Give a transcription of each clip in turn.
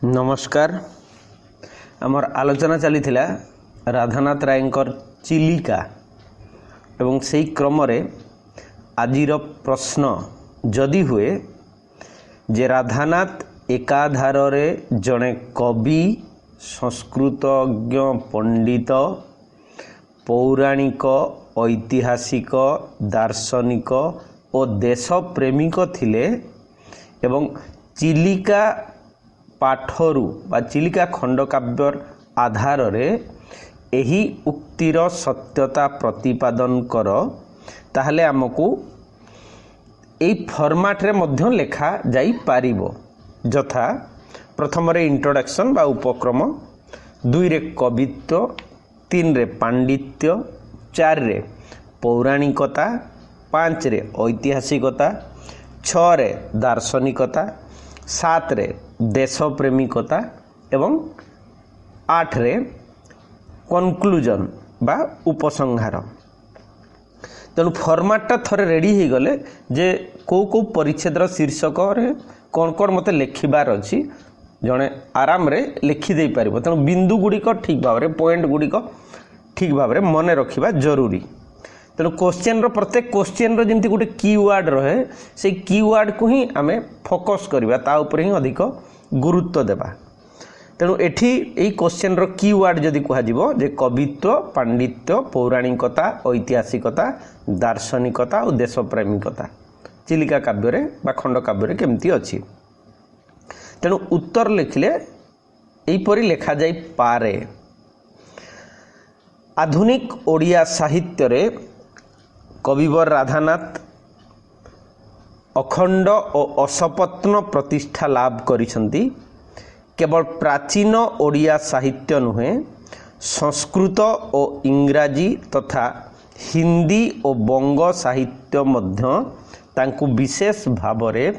नमस्कार। आमर आलोचना चली राधानाथ रायंकर चिलिका एवं से क्रम आजिर प्रश्न जदि हुए जे राधानाथ एकाधार जड़े कवि संस्कृतज्ञ पंडित पौराणिक ऐतिहासिक दार्शनिक और देश प्रेमिक थिले एवं चिलिका पाठरू बा चिलिका खंडकाव्यर आधार एही उक्तिर सत्यता प्रतिपादन कर ताहले आमको ए फॉर्मेट रे मध्य लेखा जाई पारिबो। जथा प्रथम रे इंट्रोडक्शन बा उपक्रम, 2 रे कवित्व, 3 रे पांडित्य, 4 रे पौराणिकता, 5 रे ऐतिहासिकता, 6 रे दार्शनिकता, 7 रे देश प्रेमिकता एवं 8 रे कनक्लूजन बा उपसंहार। तेणु फॉर्मेटटा थरे रेडी हो गले जे को परिच्छेद शीर्षक रे कौन कौन मते लिखिबार अछि जणे आराम रे लिखि दे पारिबो। तेणु बिंदु गुड़िक ठीक भाव रे पॉइंट गुड़िक ठीक भाव रे मने रखिबा जरूरी। तेणु क्वेश्चन रो प्रत्येक क्वेश्चन रो जेमति गोटे कीवर्ड रहे से कीवर्ड को ही आमे फोकस करबा, ता ऊपर ही अधिक गुरुत्व देबा। तेणु एठी एई क्वेश्चन रो कीवर्ड जदि कहा जिवो जे कवित्व, पांडित्य, पौराणिकता, ऐतिहासिकता, दार्शनिकता और देश प्रेमिकता चिलिका काव्य रे बा खंड काव्य रे केमती अछि। तेणु उत्तर लिखले एई परि लेखा जाई पारे। आधुनिक ओडिया साहित्य रे कविवर राधानाथ अखंड और असपत्न प्रतिष्ठा लाभ करिसंती। केवल प्राचीन ओडिया साहित्य नुहे, संस्कृत और इंग्राजी तथा हिंदी और बंग साहित्य मध्य तांकु विशेष भावरे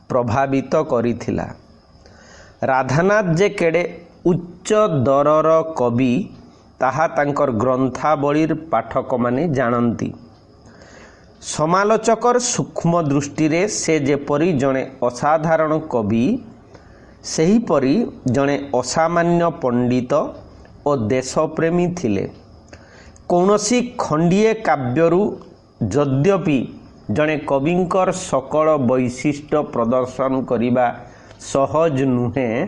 प्रभावित करिथिला। राधानाथ जे केड़े उच्च दरर कवि ताहा तांकर ग्रंथावलीर पाठक माने जानती। समालोचकर सूक्ष्म दृष्टि रे से जेपरी जड़े असाधारण कवि सही परी जड़े असामान्य पंडित और देशप्रेमी थिले। कौनसी खंडीय काव्यरु यद्यपि जड़े कविंकर सकल वैशिष्ट्य प्रदर्शन करिबा सहज नुहे,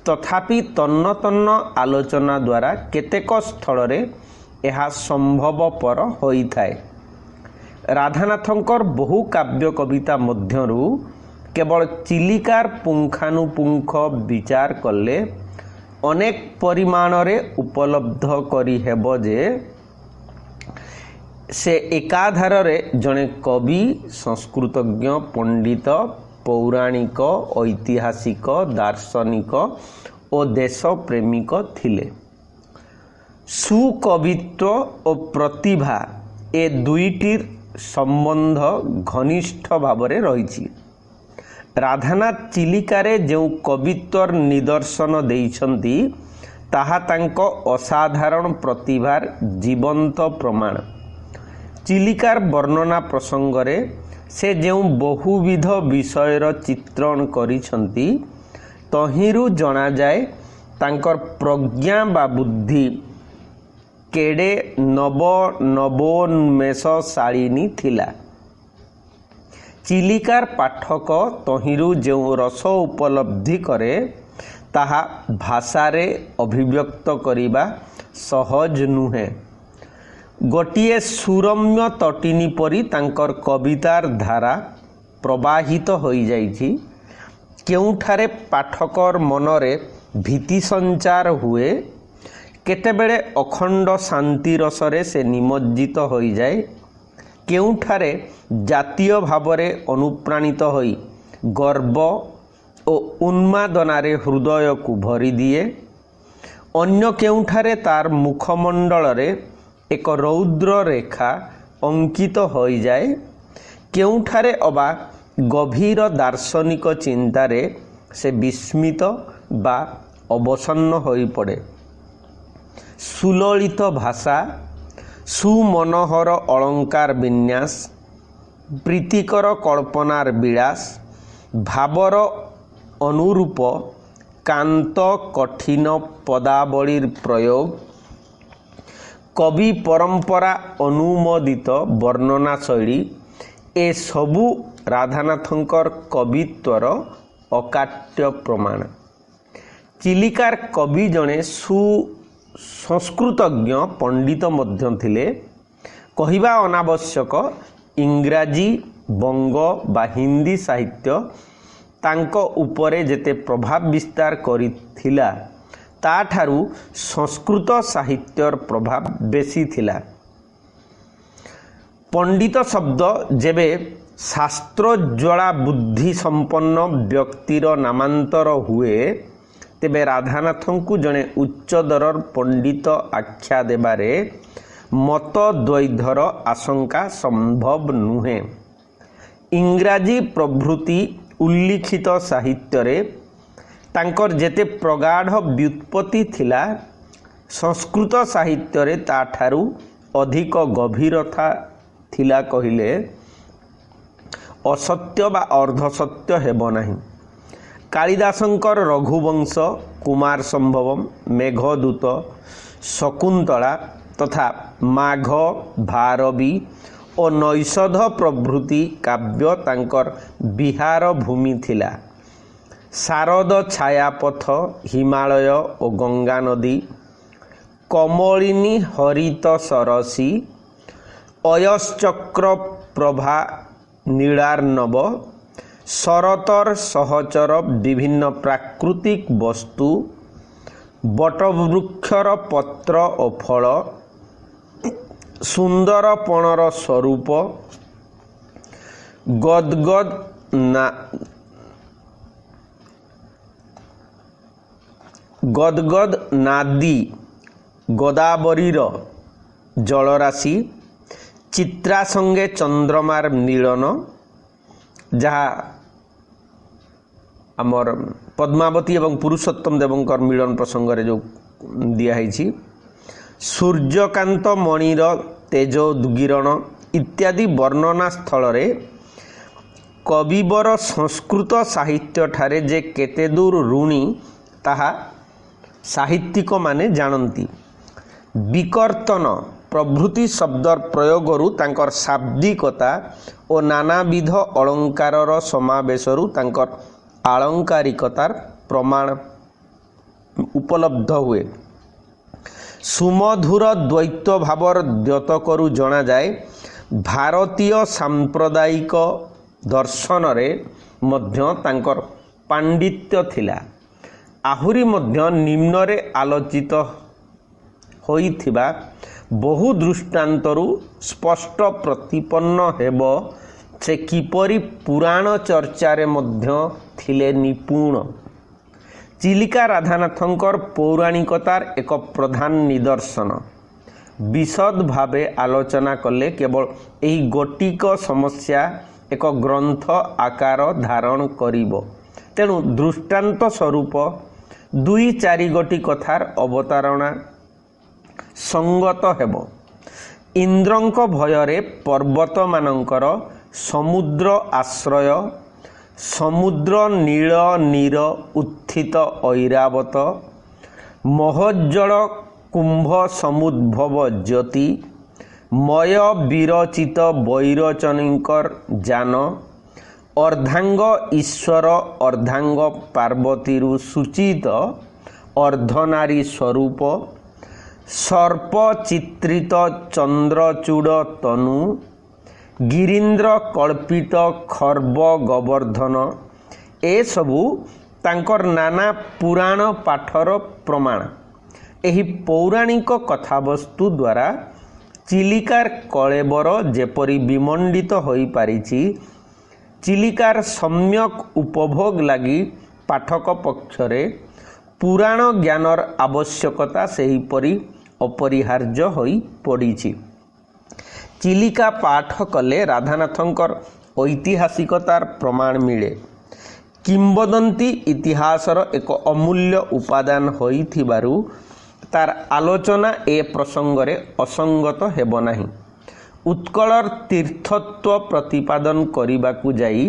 तथापि तन्न तन्न आलोचना द्वारा केतेक स्थल रे एहा संभवपर होइथाए। राधानाथंकर बहु काव्य कविता मध्यरु केवल चिलिकार पुंखानुपुंख विचार कले अनेक परिमाण रे उपलब्ध करी हेबो जे से एकाधार रे जने कवि, संस्कृतज्ञ, पंडित, पौराणिक, ऐतिहासिक, दार्शनिक और देश प्रेमिक थिले। सुकवित्व और प्रतिभा ए दुईटिर संबंध घनिष्ठ भावरे रही। राधानाथ चिलिकारे जो कवित्वर निदर्शन देइछंती ताहा तांको असाधारण प्रतिभार जीवंत प्रमाण। चिलिकार वर्णना प्रसंगरे से जो बहुविध विषयर चित्रण करिछंती तहिरु जना जाए तांकर प्रज्ञा बा बुद्धि केड़े नवोन्मेषशालिनी थिला। चिलिकार पाठक तहिरु जो रस उपलब्धि करे ताहा भाषारे अभिव्यक्त करिबा सहज नुहे। गोटिए सुरम्य तटिनी परी तांकर कवितार धारा प्रवाहित होई जाइछि। केउठारे पाठकर मनरे भीति संचार हुए, केतेबेले अखंड शांति रसरे से निमज्जित होई जाए, केउठारे जातीय भावरे अनुप्राणित होई गर्व और उन्मादनारे हृदय को भरी दिए, अन्य केउठारे तार मुखमंडल रे एक रौद्र रेखा अंकित होई जाए, केउठारे अबा गभीर दार्शनिक चिंतारे से विस्मित बा अवसन्न होई पड़े। सुललित भाषा, सुमनोहर अलंकार विन्यास, प्रीतिकर कल्पनार विलास, भावर अनुरूप କାନ୍ତ କଠିନ ପଦାବଳୀର ପ୍ରୟୋଗ, କବି ପରମ୍ପରା ଅନୁମୋଦିତ ବର୍ଣ୍ଣନା ଶୈଳୀ ଏସବୁ ରାଧାନାଥଙ୍କର କବିତ୍ୱର ଅକାଟ୍ୟ ପ୍ରମାଣ। ଚିଲିକାର କବି ଜଣେ ସୁସଂସ୍କୃତଜ୍ଞ ପଣ୍ଡିତ ମଧ୍ୟ ଥିଲେ। କହିବା ଅନାବଶ୍ୟକ ଇଂରାଜୀ, ବଙ୍ଗ ବା ହିନ୍ଦୀ ସାହିତ୍ୟ ତାଙ୍କ ଉପରେ ଯେତେ ପ୍ରଭାବ ବିସ୍ତାର କରିଥିଲା ତାଠାରୁ ସଂସ୍କୃତ ସାହିତ୍ୟର ପ୍ରଭାବ ବେଶୀ ଥିଲା। ପଣ୍ଡିତ ଶବ୍ଦ ଯେବେ ଶାସ୍ତ୍ରୋଜ୍ୱଳା ବୁଦ୍ଧି ସମ୍ପନ୍ନ ବ୍ୟକ୍ତିର ନାମାନ୍ତର ହୁଏ ତେବେ ରାଧାନାଥଙ୍କୁ ଜଣେ ଉଚ୍ଚଦରର ପଣ୍ଡିତ ଆଖ୍ୟା ଦେବାରେ ମତଦ୍ୱୈଧର ଆଶଙ୍କା ସମ୍ଭବ ନୁହେଁ। ଇଂରାଜୀ ପ୍ରଭୃତି ଉଲ୍ଲିଖିତ ସାହିତ୍ୟରେ ତାଙ୍କର ଯେତେ ପ୍ରଗାଢ଼ ବ୍ୟୁତ୍ପତ୍ତି ଥିଲା, ସଂସ୍କୃତ ସାହିତ୍ୟରେ ତାଠାରୁ ଅଧିକ ଗଭୀରତା ଥିଲା କହିଲେ ଅସତ୍ୟ ବା ଅର୍ଦ୍ଧସତ୍ୟ ହେବ ନାହିଁ। କାଳିଦାସଙ୍କର ରଘୁବଂଶ, କୁମାର ସମ୍ଭବମ୍, ମେଘଦୂତ, ଶକୁନ୍ତଳା ତଥା ମାଘ, ଭାରବୀ ଓ ନୈଷଧ ପ୍ରଭୃତି କାବ୍ୟ ତାଙ୍କର ବିହାର ଭୂମି ଥିଲା। ଶାରଦ ଛାୟାପଥ, ହିମାଳୟ ଓ ଗଙ୍ଗା ନଦୀ, କମଳିନୀ ହରିତ ସରସୀ, ଅୟଶ୍ଚକ୍ର ପ୍ରଭା ନୀଳାର୍ଣ୍ଣବ, ଶରତର ସହଚର ବିଭିନ୍ନ ପ୍ରାକୃତିକ ବସ୍ତୁ, ବଟବୃକ୍ଷର ପତ୍ର ଓ ଫଳ, ସୁନ୍ଦରପଣର ସ୍ୱରୂପ, ଗଦଗଦ ନାଦୀ ଗୋଦାବରୀର ଜଳରାଶି, ଚିତ୍ରା ସଙ୍ଗେ ଚନ୍ଦ୍ରମାର ମିଳନ, ଯାହା ଆମର ପଦ୍ମାବତୀ ଏବଂ ପୁରୁଷୋତ୍ତମ ଦେବଙ୍କର ମିଳନ ପ୍ରସଙ୍ଗରେ ଯେଉଁ ଦିଆହେଇଛି, ସୂର୍ଯ୍ୟକାନ୍ତ ମଣିର ତେଜୋଦ୍ଗୀରଣ ଇତ୍ୟାଦି ବର୍ଣ୍ଣନା ସ୍ଥଳରେ କବିବର ସଂସ୍କୃତ ସାହିତ୍ୟଠାରେ ଯେ କେତେଦୂର ଋଣୀ ତାହା ସାହିତ୍ୟିକମାନେ ଜାଣନ୍ତି। ବିକର୍ତ୍ତନ ପ୍ରଭୃତି ଶବ୍ଦର ପ୍ରୟୋଗରୁ ତାଙ୍କର ଶାବ୍ଦିକତା ଓ ନାନାବିଧ ଅଳଙ୍କାରର ସମାବେଶରୁ ତାଙ୍କର ଆଳଙ୍କାରିକତାର ପ୍ରମାଣ ଉପଲବ୍ଧ ହୁଏ। ସୁମଧୁର ଦ୍ୱୈତ ଭାବର ଦ୍ୟୋତକରୁ ଜଣାଯାଏ ଭାରତୀୟ ସାମ୍ପ୍ରଦାୟିକ ଦର୍ଶନରେ ମଧ୍ୟ ତାଙ୍କର ପାଣ୍ଡିତ୍ୟ ଥିଲା। ଆହୁରି ମଧ୍ୟ ନିମ୍ନରେ ଆଲୋଚିତ ହୋଇଥିବା ବହୁ ଦୃଷ୍ଟାନ୍ତରୁ ସ୍ପଷ୍ଟ ପ୍ରତିପନ୍ନ ହେବ ସେ କିପରି ପୁରାଣ ଚର୍ଚ୍ଚାରେ ମଧ୍ୟ ଥିଲେ ନିପୁଣ। ଚିଲିକା ରାଧାନାଥଙ୍କର ପୌରାଣିକତାର ଏକ ପ୍ରଧାନ ନିଦର୍ଶନ। ବିଶଦ ଭାବେ ଆଲୋଚନା କଲେ କେବଳ ଏହି ଗୋଟିକ ସମସ୍ୟା ଏକ ଗ୍ରନ୍ଥ ଆକାର ଧାରଣ କରିବ। ତେଣୁ ଦୃଷ୍ଟାନ୍ତ ସ୍ୱରୂପ 2-4 ଗୋଟି କଥାର ଅବତାରଣା ସଙ୍ଗତ ହେବ। ଇନ୍ଦ୍ରଙ୍କ ଭୟରେ ପର୍ବତମାନଙ୍କର ସମୁଦ୍ର ଆଶ୍ରୟ, ସମୁଦ୍ର ନୀଳ ନୀର ଉତ୍ଥିତ ଐରାବତ, ମହୋଜ୍ଜଳ କୁମ୍ଭ ସମୁଦ୍ଭବ ଜ୍ୟୋତି, ମୟ ବିରଚିତ ବୈରୋଚନୀଙ୍କର ଯାନ, ଅର୍ଦ୍ଧାଙ୍ଗ ଈଶ୍ୱର ଅର୍ଦ୍ଧାଙ୍ଗ ପାର୍ବତୀରୁ ସୂଚିତ ଅର୍ଦ୍ଧନାରୀ ସ୍ୱରୂପ, ସର୍ପ ଚିତ୍ରିତ ଚନ୍ଦ୍ରଚୂଡ଼ ତନୁ, ଗିରୀନ୍ଦ୍ର କଳ୍ପିତ ଖର୍ବ ଗୋବର୍ଦ୍ଧନ ଏସବୁ ତାଙ୍କର ନାନା ପୁରାଣ ପାଠର ପ୍ରମାଣ। ଏହି ପୌରାଣିକ କଥାବସ୍ତୁ ଦ୍ୱାରା ଚିଲିକାର କଳେବର ଯେପରି ବିମଣ୍ଡିତ ହୋଇପାରିଛି, ଚିଲିକାର ସମ୍ୟକ୍ ଉପଭୋଗ ଲାଗି ପାଠକ ପକ୍ଷରେ ପୁରାଣ ଜ୍ଞାନର ଆବଶ୍ୟକତା ସେହିପରି ଅପରିହାର୍ଯ୍ୟ ହୋଇ ପଡ଼ିଛି। ଚିଲିକା ପାଠ କଲେ ରାଧାନାଥଙ୍କର ଐତିହାସିକତାର ପ୍ରମାଣ ମିଳେ। କିମ୍ବଦନ୍ତୀ ଇତିହାସର ଏକ ଅମୂଲ୍ୟ ଉପାଦାନ ହୋଇଥିବାରୁ ତାର ଆଲୋଚନା ଏ ପ୍ରସଙ୍ଗରେ ଅସଙ୍ଗତ ହେବ ନାହିଁ। ଉତ୍କଳର ତୀର୍ଥତ୍ୱ ପ୍ରତିପାଦନ କରିବାକୁ ଯାଇ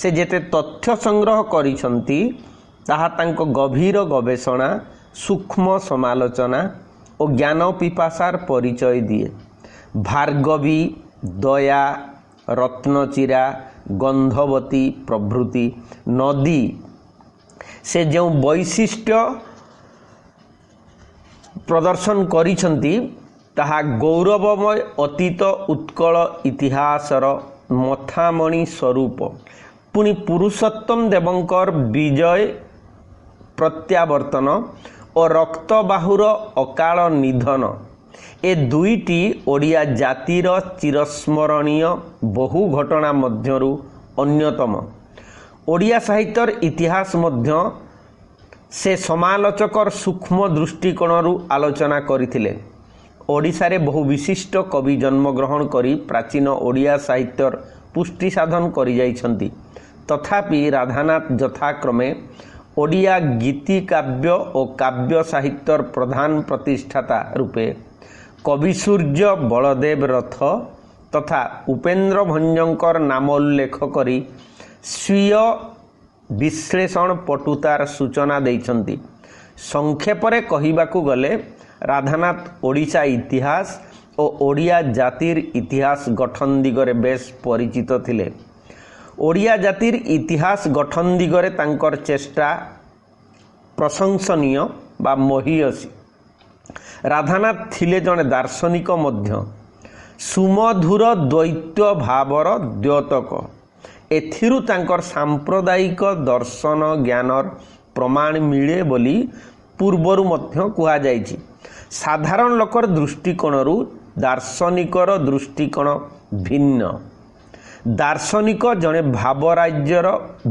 ସେ ଯେତେ ତଥ୍ୟ ସଂଗ୍ରହ କରିଛନ୍ତି ତାହା ତାଙ୍କ ଗଭୀର ଗବେଷଣା, ସୂକ୍ଷ୍ମ ସମାଲୋଚନା ଓ ଜ୍ଞାନ ପିପାସାର ପରିଚୟ ଦିଏ। ଭାର୍ଗବୀ, ଦୟା, ରତ୍ନଚିରା, ଗନ୍ଧବତୀ ପ୍ରଭୃତି ନଦୀ ସେ ଯେଉଁ ବୈଶିଷ୍ଟ୍ୟ ପ୍ରଦର୍ଶନ କରିଛନ୍ତି ତାହା ଗୌରବମୟ ଅତୀତ ଉତ୍କଳ ଇତିହାସର ମଥାମଣି ସ୍ୱରୂପ। ପୁଣି ପୁରୁଷୋତ୍ତମ ଦେବଙ୍କର ବିଜୟ ପ୍ରତ୍ୟାବର୍ତ୍ତନ ଓ ରକ୍ତବାହୁର ଅକାଳ ନିଧନ ଏ ଦୁଇଟି ଓଡ଼ିଆ ଜାତିର ଚିରସ୍ମରଣୀୟ ବହୁ ଘଟଣା ମଧ୍ୟରୁ ଅନ୍ୟତମ। ଓଡ଼ିଆ ସାହିତ୍ୟର ଇତିହାସ ମଧ୍ୟ ସେ ସମାଲୋଚକର ସୂକ୍ଷ୍ମ ଦୃଷ୍ଟିକୋଣରୁ ଆଲୋଚନା କରିଥିଲେ। ଓଡ଼ିଶାରେ ବହୁ ବିଶିଷ୍ଟ କବି ଜନ୍ମଗ୍ରହଣ କରି ପ୍ରାଚୀନ ଓଡ଼ିଆ ସାହିତ୍ୟର ପୁଷ୍ଟି ସାଧନ କରିଯାଇଛନ୍ତି। ତଥାପି ରାଧାନାଥ ଯଥାକ୍ରମେ ଓଡ଼ିଆ ଗୀତିକାବ୍ୟ ଓ କାବ୍ୟ ସାହିତ୍ୟର ପ୍ରଧାନ ପ୍ରତିଷ୍ଠାତା ରୂପେ, କବିସୂର୍ଯ୍ୟ ବଳଦେବ ରଥ ତଥା ଉପେନ୍ଦ୍ର ଭଞ୍ଜଙ୍କର ନାମ ଉଲ୍ଲେଖ କରି ସ୍ୱୀୟ ବିଶ୍ଳେଷଣ ପଟୁତାର ସୂଚନା ଦେଇଛନ୍ତି। ସଂକ୍ଷେପରେ କହିବାକୁ ଗଲେ ରାଧାନାଥ ଓଡ଼ିଶା ଇତିହାସ ଓ ଓଡ଼ିଆ ଜାତିର ଇତିହାସ ଗଠନ ଦିଗରେ ବେଶ ପରିଚିତ ଥିଲେ। ଓଡ଼ିଆ ଜାତିର ଇତିହାସ ଗଠନ ଦିଗରେ ତାଙ୍କର ଚେଷ୍ଟା ପ୍ରଶଂସନୀୟ ବା ମହୀୟସୀ। ରାଧାନାଥ ଥିଲେ ଜଣେ ଦାର୍ଶନିକ ମଧ୍ୟ, ସୁମଧୁର ଦ୍ୱୈତ ଭାବର ଦ୍ୟୋତକ। ଏଥିରୁ ତାଙ୍କର ସାମ୍ପ୍ରଦାୟିକ ଦର୍ଶନ ଜ୍ଞାନର ପ୍ରମାଣ ମିଳେ ବୋଲି ପୂର୍ବରୁ ମଧ୍ୟ କୁହାଯାଇଛି। ସାଧାରଣ ଲୋକର ଦୃଷ୍ଟିକୋଣରୁ ଦାର୍ଶନିକର ଦୃଷ୍ଟିକୋଣ ଭିନ୍ନ। ଦାର୍ଶନିକ ଜଣେ ଭାବରାଜ୍ୟର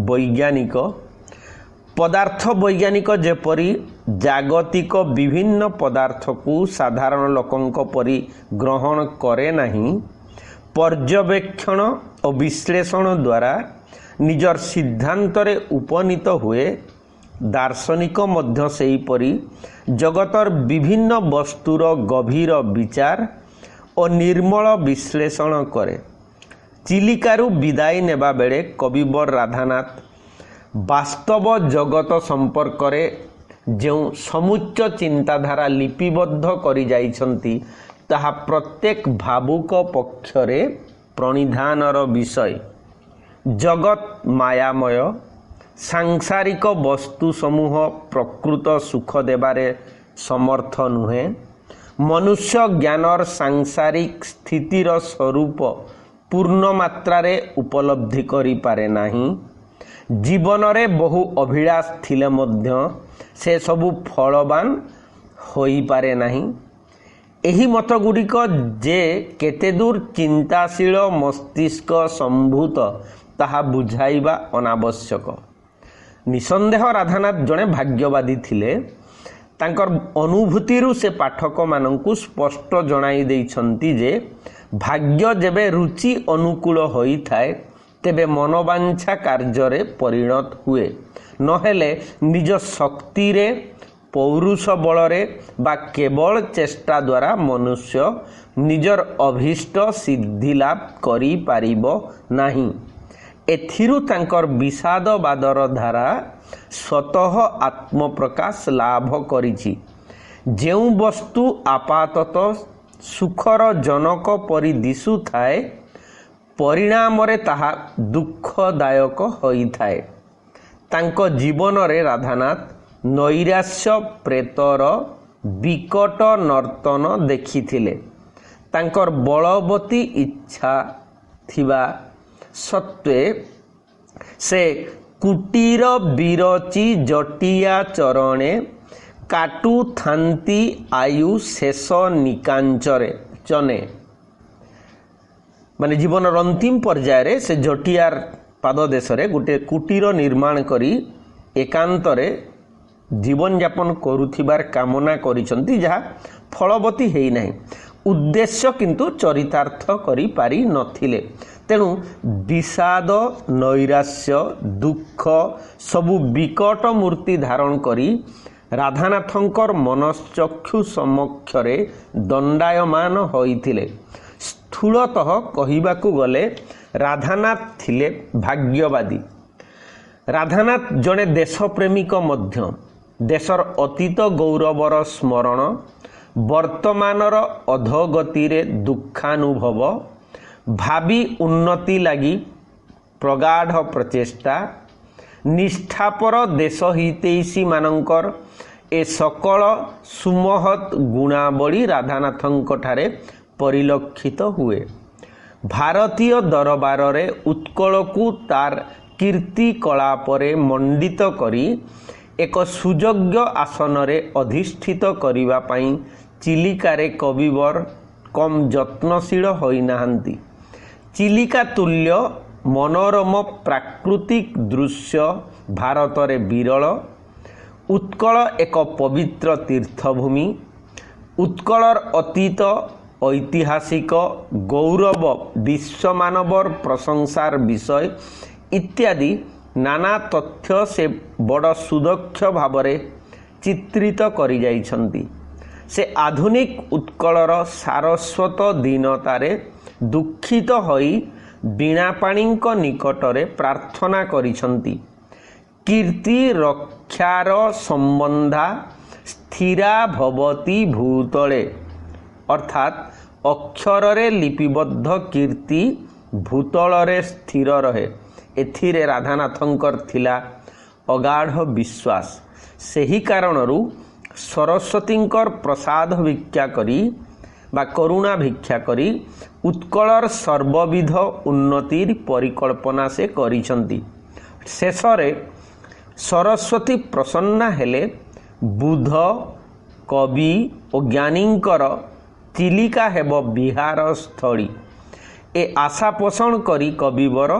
ବୈଜ୍ଞାନିକ। ପଦାର୍ଥ ବୈଜ୍ଞାନିକ ଯେପରି ଜାଗତିକ ବିଭିନ୍ନ ପଦାର୍ଥକୁ ସାଧାରଣ ଲୋକଙ୍କ ପରି ଗ୍ରହଣ କରେ ନାହିଁ, ପର୍ଯ୍ୟବେକ୍ଷଣ ଓ ବିଶ୍ଳେଷଣ ଦ୍ୱାରା ନିଜର ସିଦ୍ଧାନ୍ତରେ ଉପନୀତ ହୁଏ, ଦାର୍ଶନିକ ମଧ୍ୟ ସେହିପରି ଜଗତର ବିଭିନ୍ନ ବସ୍ତୁର ଗଭୀର ବିଚାର ଓ ନିର୍ମଳ ବିଶ୍ଳେଷଣ କରେ। ଚିଲିକାରୁ ବିଦାୟ ନେବା ବେଳେ କବିବର ରାଧାନାଥ ବାସ୍ତବ ଜଗତ ସମ୍ପର୍କରେ ଯେଉଁ ସମୁଚ୍ଚ ଚିନ୍ତାଧାରା ଲିପିବଦ୍ଧ କରି ଯାଇଛନ୍ତି ତାହା ପ୍ରତ୍ୟେକ ଭାବୁକ ପକ୍ଷରେ ପ୍ରଣିଧାନର ବିଷୟ। ଜଗତ ମାୟାମୟ, ସାଂସାରିକ ବସ୍ତୁ ସମୂହ ପ୍ରକୃତ ସୁଖ ଦେବାରେ ସମର୍ଥ ନୁହେଁ। ମନୁଷ୍ୟ ଜ୍ଞାନର ସାଂସାରିକ ସ୍ଥିତିର ସ୍ୱରୂପ ପୂର୍ଣ୍ଣ ମାତ୍ରାରେ ଉପଲବ୍ଧି କରିପାରେ ନାହିଁ। ଜୀବନରେ ବହୁ ଅଭିଳାଷ ଥିଲେ ମଧ୍ୟ ସେସବୁ ଫଳବାନ ହୋଇପାରେ ନାହିଁ। ଏହି ମତଗୁଡ଼ିକ ଯେ କେତେଦୂର ଚିନ୍ତାଶୀଳ ମସ୍ତିଷ୍କ ସମ୍ଭୂତ ତାହା ବୁଝାଇବା ଅନାବଶ୍ୟକ। ନିଃସନ୍ଦେହ ରାଧାନାଥ ଜଣେ ଭାଗ୍ୟବାଦୀ ଥିଲେ। ତାଙ୍କର ଅନୁଭୂତିରୁ ସେ ପାଠକମାନଙ୍କୁ ସ୍ପଷ୍ଟ ଜଣାଇ ଦେଇଛନ୍ତି ଯେ ଭାଗ୍ୟ ଯେବେ ରୁଚି ଅନୁକୂଳ ହୋଇଥାଏ ତେବେ ମନୋବାଞ୍ଛା କାର୍ଯ୍ୟରେ ପରିଣତ ହୁଏ, ନହେଲେ ନିଜ ଶକ୍ତିରେ, ପୌରୁଷ ବଳରେ ବା କେବଳ ଚେଷ୍ଟା ଦ୍ୱାରା ମନୁଷ୍ୟ ନିଜର ଅଭୀଷ୍ଟ ସିଦ୍ଧିଲାଭ କରିପାରିବ ନାହିଁ। ଏଥିରୁ ତାଙ୍କର ବିଷାଦବାଦର ଧାରା ସ୍ୱତଃ ଆତ୍ମପ୍ରକାଶ ଲାଭ କରିଛି। ଯେଉଁ ବସ୍ତୁ ଆପାତତଃ ସୁଖର ଜନକ ପରି ଦିଶୁଥାଏ, ପରିଣାମରେ ତାହା ଦୁଃଖଦାୟକ ହୋଇଥାଏ। ତାଙ୍କ ଜୀବନରେ ରାଧାନାଥ ନୈରାଶ୍ୟ ପ୍ରେତର ବିକଟ ନର୍ତ୍ତନ ଦେଖିଥିଲେ। ତାଙ୍କର ବଳବତୀ ଇଚ୍ଛା ଥିବା ସତ୍ତ୍ୱେ ସେ କୁଟୀର ବିରଚି ଜଟିଆ ଚରଣେ କାଟୁଥାନ୍ତି ଆୟୁ ଶେଷ ନିକାଞ୍ଚନେ। ମାନେ ଜୀବନର ଅନ୍ତିମ ପର୍ଯ୍ୟାୟରେ ସେ ଜଟିଆର ପାଦଦେଶରେ ଗୋଟିଏ କୁଟୀର ନିର୍ମାଣ କରି ଏକାନ୍ତରେ ଜୀବନଯାପନ କରୁଥିବାର କାମନା କରିଛନ୍ତି, ଯାହା ଫଳବତୀ ହେଇନାହିଁ। ଉଦ୍ଦେଶ୍ୟ କିନ୍ତୁ ଚରିତାର୍ଥ କରିପାରି ନଥିଲେ। ତେଣୁ ବିଷାଦ, ନୈରାଶ୍ୟ, ଦୁଃଖ ସବୁ ବିକଟ ମୂର୍ତ୍ତି ଧାରଣ କରି ରାଧାନାଥଙ୍କର ମନଶ୍ଚକ୍ଷୁ ସମକ୍ଷରେ ଦଣ୍ଡାୟମାନ ହୋଇଥିଲେ। ସ୍ଥୂଳତଃ କହିବାକୁ ଗଲେ ରାଧାନାଥ ଥିଲେ ଭାଗ୍ୟବାଦୀ। राधानाथ जड़े देशप्रेमिक मध्य देशर अतीत गौरवर स्मरण वर्तमानर अधोगतिर दुखानुभव भावी उन्नति लगी प्रगाढ़ प्रचेष्टा निष्ठापर देशहितैषी मानकर ए सकल सुमहत गुणावली राधानाथंक ठारे परिलक्षित हुए। भारतीय दरबार रे उत्कल को तार कीर्ति कला परे मंडित करी एक सुयोग्य आसन रे अधिष्ठित करिवा पई चिलिका रे कविवर कम यत्नशील होई नाहंती। चिलिका तुल्य मनोरम प्राकृतिक दृश्य भारत रे विरल। उत्कल एक पवित्र तीर्थभूमि। उत्कलर अतीत ऐतिहासिक गौरव विश्वमानवर प्रशंसार विषय इत्यादि नाना तथ्य से बड़ सुदक्ष भावरे चित्रित करि जाइछन्ति। से आधुनिक उत्कलर सारस्वत दीनतारे दुखित होई बीणापाणीक निकटरे प्रार्थना करिछन्ति। कीर्ति रक्षार संबंधा स्थिरा भवती भूतले अर्थात अक्षर रे लिपिबद्ध कीर्ति भूतल रे स्थिर रहे। एथिरे राधानाथंकर थिला अगाढ़ विश्वास। सेही कारणरू सरस्वतींकर प्रसाद भिक्षा करी बा करुणा भिक्षा करी उत्कलर सर्वविध उन्नतिर परिकल्पना से करिछन्ति। शेषरे सरस्वती प्रसन्ना हेले बुध कवि और ज्ञानींकर चिलिका हेब विहार स्थली ए आशा पोषण करी कविवर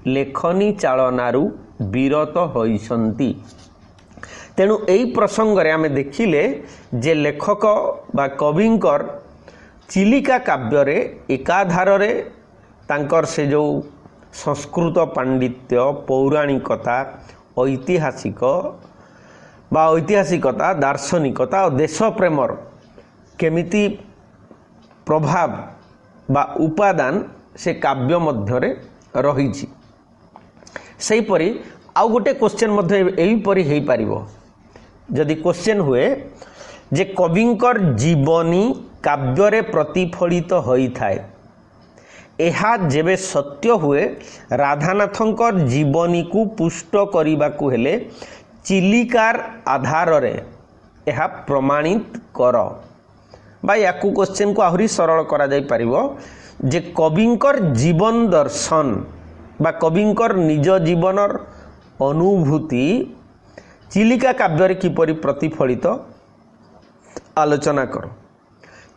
लेखनी चालनारू विरत होइछन्ति। तेणु एई प्रसंग रे आमे देखिले जे लेखक बा कविंकर चिलिका काव्य रे एकाधार रे तांकर से जो संस्कृत पांडित्य पौराणिकता ऐतिहासिकता दार्शनिकता और देश प्रेमर केमिति प्रभाव बा उपादान से काव्य मध्यरे रहिछि। सेही परि आउ गोटे क्वेश्चन मध्य एही परि हेई पारिबो जदि क्वेश्चन हुए जे कविंकर जीवनी काव्य रे प्रतिफलित होई थाए। एहा जेबे सत्य हुए राधानाथंकर जीवनी को पुष्ट करिबाकू हेले चिलिकार आधार रे एहा प्रमाणित कर बा याकू क्वेश्चन को आहुरी सरल करा जाई परिबो जे कविंकर जीवन दर्शन बा कविंकर निज जीवनर अनुभूति चिलिका काव्य रे किपरि प्रतिफलित आलोचना कर।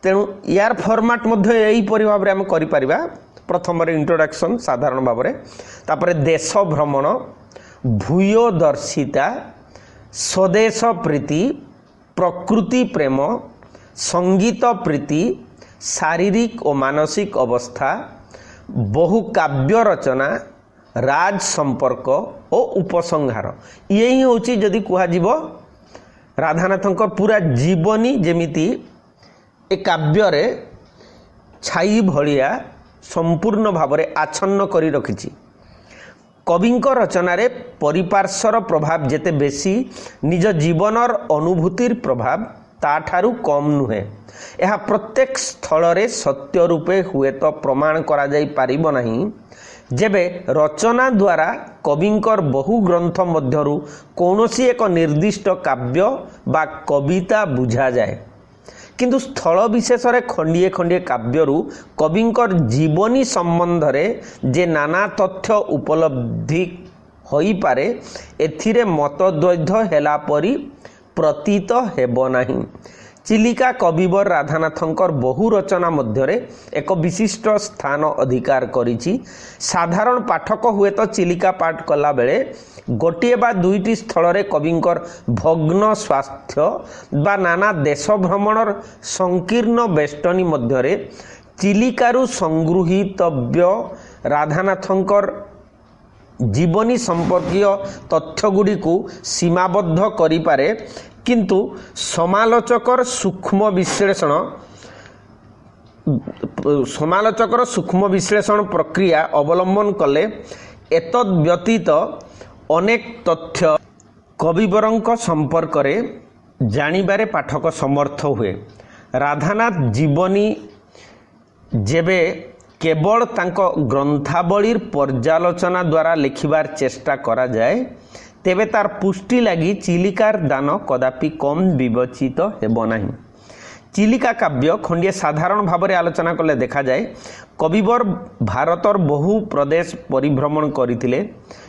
तेणु यार फॉर्मेट मध्य यही परि भाव रे हम करि परिबा। प्रथम रे इंट्रोडक्शन साधारण भाव रे तापरे देश भ्रमण भूयोदर्शिता स्वदेश प्रीति प्रकृति प्रेम संगीत प्रीति शारीरिक और मानसिक अवस्था बहु काव्य रचना राज संपर्क और उपसंहार यही होची जदि कुहा जीवो राधानाथंकर पूरा जीवनी जेमिति ए काव्य रे छाई भलिया संपूर्ण भावरे आच्छन्न करी रखिछि। कविंक रचना रे परिपार्श्वर प्रभाव जेते बेसी निज जीवनर अनुभूतिर प्रभाव ताठारु कम नुहे। यह प्रत्येक स्थल रे सत्य रूपे हुए तो प्रमाण करा जाई पारिबो नहीं। जेबे रचना द्वारा कविंकर बहु ग्रंथ मध्यरु कौनसी एक निर्दिष्ट काव्य बा कविता बुझा जाए, किंतु स्थल विशेष रे खंडिए खंडिए काव्यरु कविंकर जीवनी संबंध रे जे नाना तथ्य उपलब्धि होई पारे एथिरे मतद्वैध हेला परी प्रतीत हेबो नाही। चिलिका कविवर राधानाथंकर बहु रचना मध्यरे एक विशिष्ट स्थान अधिकार करिछि। साधारण पाठक हुए तो चिलिका पाठ कला बेले गोटे बा दुईटी स्थल रे कविंकर भग्न स्वास्थ्य बा नाना देश भ्रमणर संकीर्ण बेष्टनी मध्यरे चिलिकारु संगृहीतव्य राधानाथंकर जीवनी संपर्कीय तथ्य गुडी को सीमाबद्ध करि पारे, किंतु समालोचकर सूक्ष्म विश्लेषण प्रक्रिया अवलंबन कले एतद् व्यतीत अनेक तथ्य कविवरଙ୍କ संपर्क जानिबारे पाठक समर्थ हुए। राधानाथ जीवनी जेबे केवल तांको ग्रंथावलीर पर्यालोचना द्वारा लिखिबार चेष्टा करा जाए तेबे तार पुष्टि लगी चिलिकार दान कदापि कम विवेचित हेब नाही। चिलिका काव्य खंडिए साधारण भाव में आलोचना कले देखा जाए कविवर भारतर बहु प्रदेश परिभ्रमण करथिले।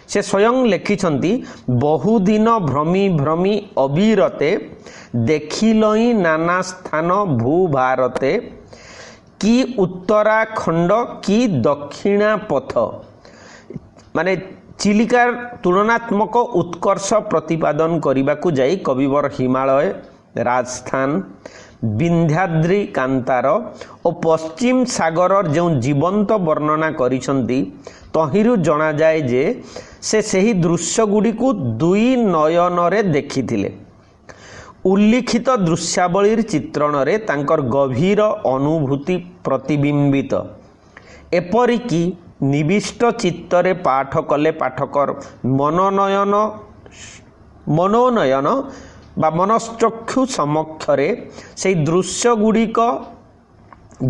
से स्वयं लिखिछंती बहुदिन भ्रमी भ्रमी अविरते देखिलई नाना स्थान भू भारते कि उत्तराखंड कि दक्षिणा पथ। माने चिलिकार तुलनात्मक उत्कर्ष प्रतिपादन करने को जाई कविवर हिमालय, राजस्थान, विंध्याद्री कांतार और पश्चिम सागर जो जीवंत वर्णना करिसंती तहिरु जना जाए जे से सही दृश्य गुड़ी को दुई नयन रे देखिथिले। उल्लिखित दृश्यावलीर चित्रण रे तांकर गभीर अनुभूति प्रतिबिंबित। एपरिकी निविष्ट चित्तरे पाठ कले पाठकर मनोनयन बा मनश्चक्षु समक्षरे से दृश्य गुड़िक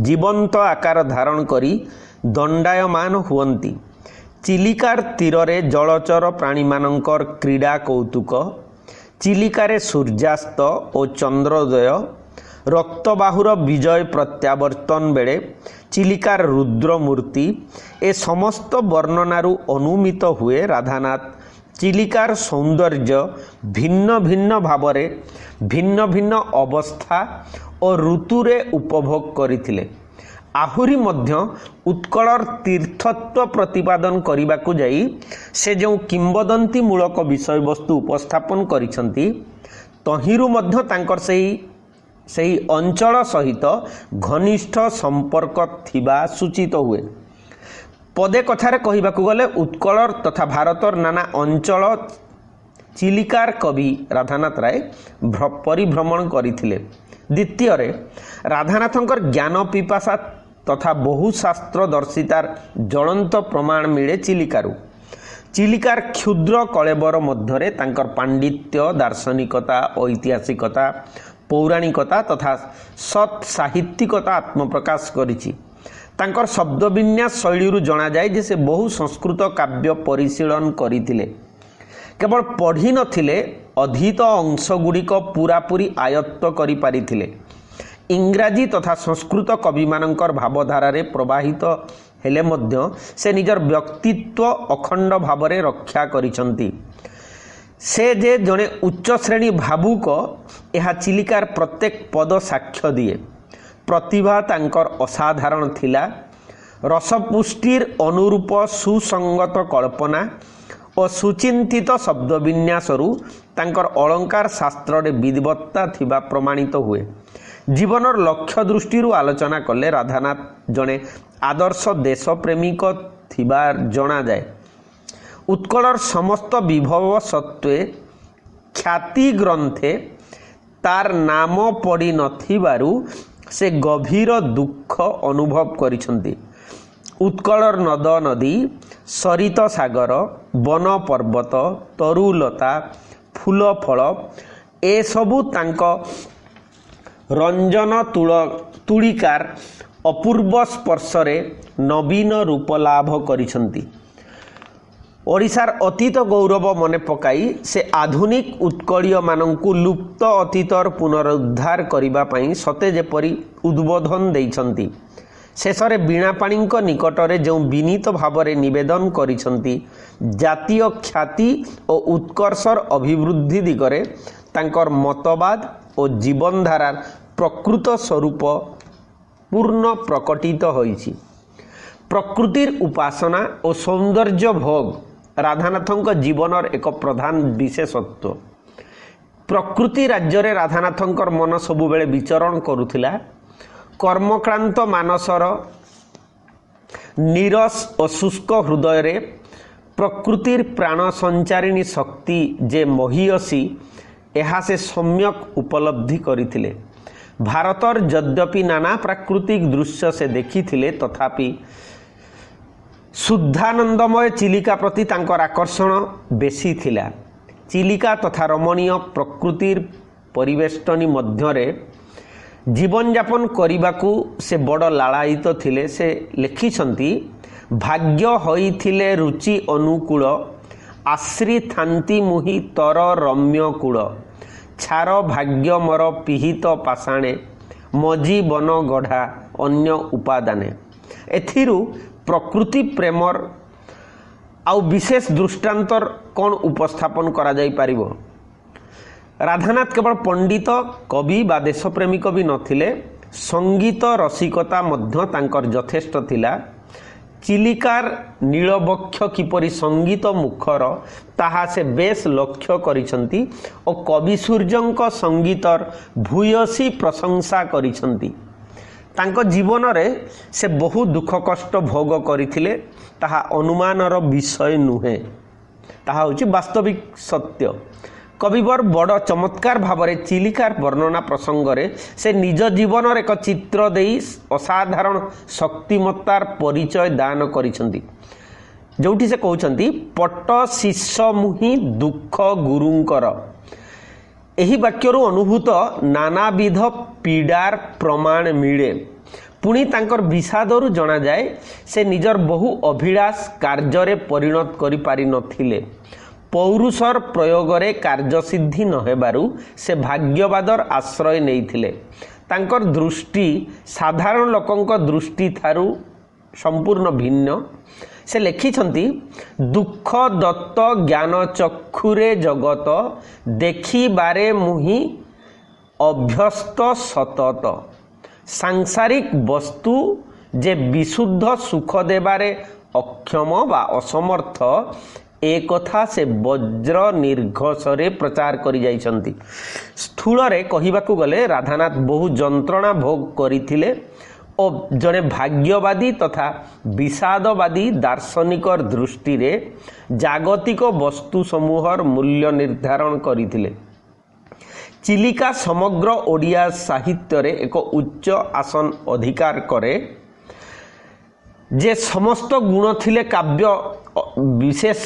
जीवंत आकार धारण करी दंडायमान हुवंती। चिलिकार तीरे जलचर प्राणी मानकर क्रीड़ा कौतुक, चिलिकारे सूर्यास्त और चंद्रोदय, रक्तबाहुर विजय प्रत्यावर्तन बेले चिलिकार रुद्रमूर्ति ए समस्त वर्णनारू अनुमित हुए। राधानाथ चिलिकार सौंदर्य भिन्न भिन्न भावरे भिन्न भिन्न अवस्था और ऋतुरे उपभोग करथिले। आहुरी मध्य उत्कलर तीर्थत्व प्रतिपादन करने को जाई से जो किंबदंती मूलक विषय वस्तु उपस्थापन करिसंती तहिरु मध्य तांकर सही अंचल सहित घनिष्ठ संपर्क थिबा सूचित हुए। पदे कथारे कहिबाकु गले उत्कलर तथा भारतर नाना अंचल चिलिकार कवि राधानाथ राय परिभ्रमण करथिले। द्वितीय राधानाथंकर ज्ञान पिपासा तथा बहुशास्त्र दर्शितार ज्वलंत प्रमाण मिले चिलिकारु। चिलिकार क्षुद्र कलेबर मध्यरे तांकर पांडित्य, दार्शनिकता, ऐतिहासिकता, पौराणिकता तथा सत् साहित्यिकता आत्मप्रकाश करिछि। तांकर शब्द विन्यास शैली जना जाए जे से बहु संस्कृत काव्य परिशीलन करथिले। केवल पढ़ी नथिले, अधीत अंश गुड़िक पूरापूरी आयत्त करि पारिथिले। इंग्राजी तथा संस्कृत कवि मानकर भावधारा रे प्रवाहित हेले मध्य से निजर व्यक्तित्व अखंड भावरे रक्षा करिसंती। से जे जड़े उच्च श्रेणी भावुक यह चिलिकार प्रत्येक पद साक्ष्य दिए। प्रतिभा तांकर असाधारण थिला। रसपुष्टिर अनुरूप सुसंगत कल्पना और सुचिंतित शब्द विन्यासरू तांकर अलंकार शास्त्र रे विद्वत्ता थिबा प्रमाणित हुए। जीवनर लक्ष्य दृष्टि आलोचना कले राधानाथ जड़े आदर्श देशप्रेमिक थिबा जना जाए। उत्कलर समस्त विभव सत्वे ख्याति ग्रंथे तार नाम पड़ी नथिबारु से गभीर दुख अनुभव करिसंती। उत्कलर नद नदी, सरित सागर, वन पर्वत, तरुलता, फूल फल ए सबु तांको रंजन तुलिकार अपूर्व स्पर्शरे नवीन रूप लाभ करिसंती। ओडिशार अतीत गौरव मने पकाई से आधुनिक उत्कलीय मानंकु लुप्त अतीतर पुनरुद्धार करिबा पई सते जेपरि उद्बोधन देइछंती। शेषरे बीणापाणीक निकटरे जो विनीत भावरे निवेदन करिसंती जातीय ख्याति और उत्कर्षर अभिवृद्धि दिगरे तांकर मतवाद और जीवनधारार प्रकृत स्वरूप पूर्ण प्रकटित होइछि। प्रकृतिर उपासना और सौंदर्य भोग राधानाथंक जीवनर एक प्रधान विशेषत्व। प्रकृति राज्य रे राधानाथंकर मन सबुबेले विचरण करुथिला। कर्मक्रांत मानसर नीरस और शुष्क हृदय रे प्रकृतिर प्राण संचारिणी शक्ति जे महीयसी एहा से सम्यक उपलब्धि करिथिले। भारतर यद्यपि नाना प्राकृतिक दृश्य से देखिथिले तथापि शुद्धानंदमय चिलिका प्रति तांकर आकर्षण बेसी थिला। चिलिका तथा रमणीय प्रकृतिर परिवेष्टनी मध्यरे जीवन यापन करने से बड़ लालायित थिले। से लिखिछंती भाग्य होइथिले रुचि अनुकूल आश्री थांती मुहि तर रम्य कूल छार भाग्य मोर पिहित पाषाणे मजी बन गढ़ा अन्य उपादाने। एथिरु प्रकृति प्रेमर आउ विशेष दृष्टांतर कौन उपस्थापन करा जाई पारिबो। राधानाथ केवल पंडित कवि बा देशप्रेमी कवि नथिले, संगीत रसिकता मध्य तांकर यथेष्ट थिला। चिलिकार नीलबक्ष किपरि संगीत मुखर ताहा से बेस लक्ष्य करिसंती और कवि सूर्यंक संगीतर भूयसी प्रशंसा करिसंती। तांको जीवन रे से बहु दुख कष्ट भोग करिथिले, ताहा अनुमानर विषय नुहे, ताहा होची वास्तविक सत्य। कविवर बड़ चमत्कार भावरे चिलिकार वर्णना प्रसंग रे से निज जीवन एक चित्र देई असाधारण शक्तिमत्तार परिचय दान करिसंती। जोठी से कहउछंती पट शिष्य मुहि दुख गुरुंकर। एही वाक्यरू अनुभूत नानाविध पीडार प्रमाण मिले। पुणी तांकर विषादरू जना जाए से निजर बहु अभिलाष कार्य परिणत करि पारि नथिले। पौरुषर प्रयोगरे कार्यसिद्धि नहेबारु से भाग्यवादर आश्रय नेइथिले। तांकर दृष्टि साधारण लोकंक दृष्टि थारु संपूर्ण भिन्न। से लिखिछंती दुख दत्त ज्ञान चक्षुरे जगत देखी बारे मुहि अभ्यस्त सतत। सांसारिक वस्तु जे विशुद्ध सुख देबारे अक्षम बा असमर्थ एक कथा से वज्र निर्घोषरे प्रचार करि जाइछंती। स्थूल रे कहिबाकू गले राधानाथ बहु जंत्रणा भोग करिथिले और जड़े भाग्यवादी तथा विषादवादी दार्शनिकर दृष्टि रे जागतिक वस्तु समूहर मूल्य निर्धारण करिथिले। चिलिका समग्र ओडिया साहित्य रे एक उच्च आसन अधिकार करे। जे समस्त गुण थिले काव्य विशेष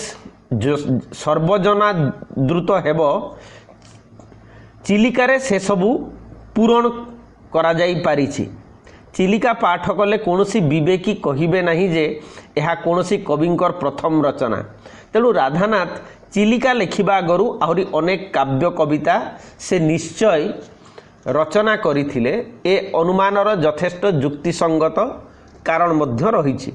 जो सर्वजना द्रुत हेबो, चिलिकारे से सबू पूरण करा जाई पारिछि। चिलिका पाठ कले कौनसी विवेकी कहिबे नहीं जे यह कौनसी कविंकर प्रथम रचना। तेणु राधानाथ चिलिका लिखिबा आगरू आहुरी अनेक काव्य कविता से निश्चय रचना करिथिले। ए अनुमानर यथेष्ट युक्तिसंगत कारण मध्य रहिछि।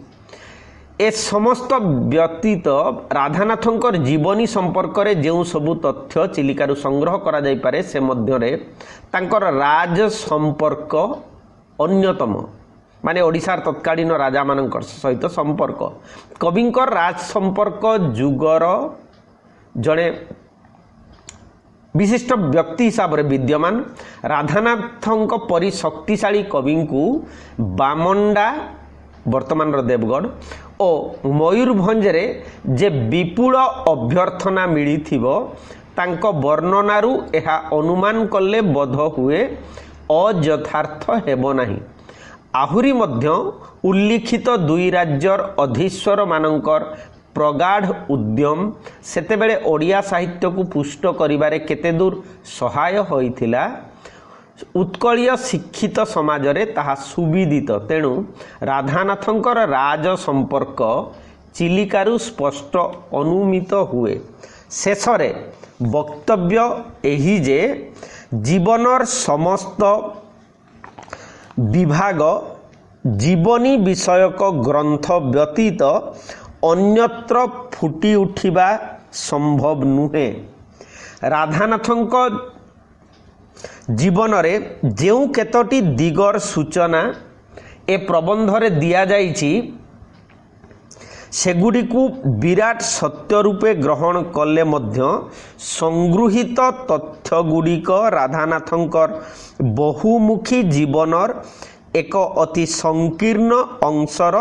ए समस्त व्यतीत राधानाथंकर जीवनी संपर्क रे जेउ सबु तथ्य चिलिकारु संग्रह करा जाई पारे से मध्य रे तांकर राज संपर्क अन्यतम, माने ओडिशार तत्कालीन राजा मानकर सहित संपर्क। कविंकर राज संपर्क जुगर जड़े विशिष्ट व्यक्ति हिसाब रे विद्यमान। राधानाथंक परि शक्तिशाली कवि को बामंडा वर्तमान देवगढ़ और मयूरभंज रे जे विपुल अभ्यर्थना मिली थिबो तांको वर्णनारू एहा अनुमान कले बोध हुए अयथार्थ हेबो नाही। आहुरी मध्य उल्लिखित दुई राज्यर अधीश्वर मानकर प्रगाढ़ उद्यम सेतेबेले ओडिया साहित्य को पुष्ट करिबारे केते दूर सहाय होइथिला, उत्कलीय शिक्षित समाज रे ताहा सुविदित। तेणु राधानाथंकर राज संपर्क चिलिकारु स्पष्ट अनुमित हुए। शेषरे वक्तव्य एही जे जीवनर समस्त विभाग जीवनी विषयक ग्रंथ व्यतीत अन्यत्र फुटी उठिबा संभव नुहे। राधानाथंक जीवन रे जेउ केतोटी दिगर सूचना ए प्रबंध रे दिया जाइछि सेगुडी को विराट सत्य रूपे ग्रहण कले मध्य संगृहित तथ्य गुड़िक राधानाथंकर बहुमुखी जीवनर एक अति संकीर्ण अंशर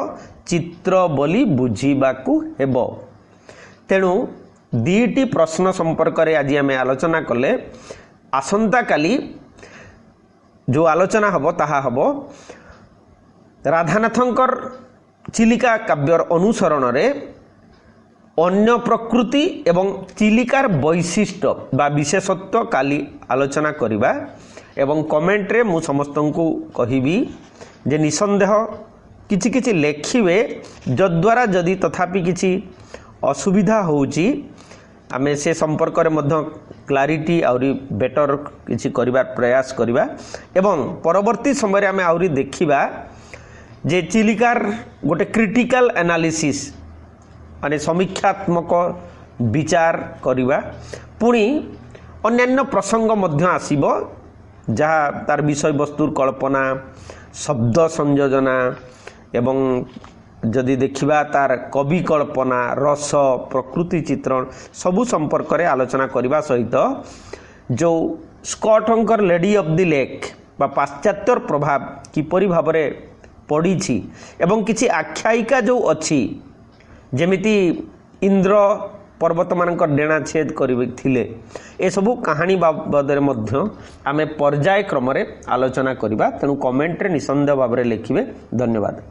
चित्र बोली बुझीबाकू हेबो। तेणु दीटी प्रश्न संपर्क रे आज आम आलोचना कले। आसंता काली जो आलोचना हबो ताहा हबो राधानाथंकर चिलिका काव्यर अनुसरण रे अन्य प्रकृति एवं चिलिकार वैशिष्ट्य बा विशेषत्व काली आलोचना करिबा एवं कमेंट रे मु समस्त को कहिबी जे निसंदेह किछि किछि लेखिबे जद्वारा जदि तथापि किछि असुविधा होउची आमे से संपर्क रे मध्य क्लारिटी आउरी बेटर किछि करिबार प्रयास करिबा एवं परवर्ती समय रे आमे आउरी देखिबा जे चिलिकार गोटे क्रिटिकल एनालिसिस माने समीक्षात्मक विचार करिबा पुणी अन्यान्य प्रसंग मध्य आसीबो जहाँ तार विषय वस्तुर कल्पना शब्द संयोजना एवं जदि देखिबा तार कवि कल्पना रस प्रकृति चित्रण सबु संपर्क रे आलोचना करने सहित जो स्कॉटंकर लेडी ऑफ द लेक बा पाश्चात्य प्रभाव किपरि भाव रे पड़ी एवं किछि आख्यायिका जो अच्छी जेमिति इंद्र पर्वत मानक डेणा छेद करथिले ए सबु कहानी बाबद मध्य आमे पर्याय क्रम रे आलोचना करिबा तेणु कमेंट रे निसंदेह भाव रे लिखिबे। धन्यवाद।